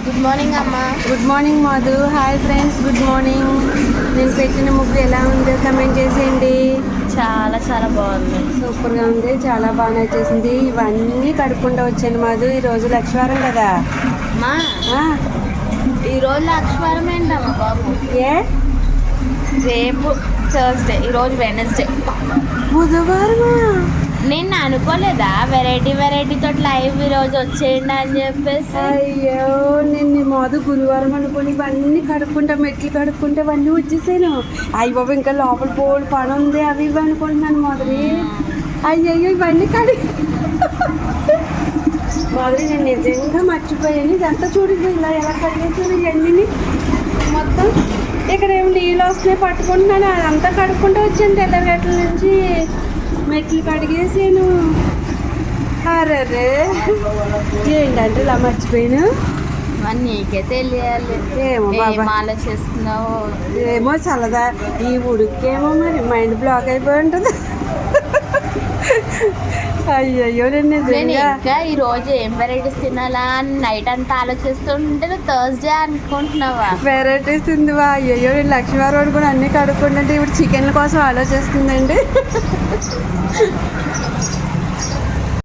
Good morning అమ్మా. Good morning Madhu. Hi friends, good morning. నేను పెట్టిన ముగ్గు ఎలా ఉందో కమెంట్ చేసేయండి. చాలా చాలా బాగుంది. సూపర్గా ఉంది, చాలా బాగా నచ్చేసింది. ఇవన్నీ కడుక్కుంటూ వచ్చాను మధు. ఈరోజు లక్ష్మీవారం కదా. అమ్మా ఆ, ఈరోజు లక్ష్మీవారం ఏంటమ్మా బాబు? ఏ రేపు థర్స్డే, ఈరోజు వెనస్డే. బుధవారమా? నేను అనుకోలేదా వెరైటీ తోటి లైవ్ ఈరోజు వచ్చేయండి అని చెప్పేసి. అయ్యో, నేను మధు గురువారం అనుకుని ఇవన్నీ కడుక్కుంటా, మెట్లు కడుక్కుంటే ఇవన్నీ వచ్చేసాను. అయ్యి బాబు, ఇంకా లోపల పోడు పని ఉంది, అవి ఇవి అనుకుంటున్నాను మొదటి. అయ్యయ్యో, ఇవన్నీ మొదటి నేను నిజంగా మర్చిపోయాను. ఇదంతా చూడండి, ఇలా ఎలా కడిగేసాను ఇవన్నీ మొత్తం. ఇక్కడ ఏమి నీళ్ళు వస్తున్నాయి పట్టుకుంటున్నాను. అదంతా కడుక్కుంటూ వచ్చాను తెల్లగట్ల నుంచి. మెట్లు కడిగేసాను. అరే, ఏంటంటే ఇలా మర్చిపోయాను. మరి నీకే తెలియాలి. ఏమో బాబా, ఏం ఆలోచిస్తున్నావు? ఏమో చల్లదా ఈ ఉడికేమో, మరి మైండ్ బ్లాక్ అయిపోయి ఉంటుంది. అయ్యయ్యో, నేను నిజంగా ఇంకా ఈ రోజు ఏం వెరైటీస్ తినాలా అని నైట్ అంతా ఆలోచిస్తుంటే థర్స్డే అనుకుంటున్నావా? వెరైటీస్ తిందివా? అయ్యయ్యో, నేను లక్ష్మీవారం కూడా అన్నీ కడుక్కుంటుంటే ఇప్పుడు చికెన్ కోసం ఆలోచిస్తుందండి.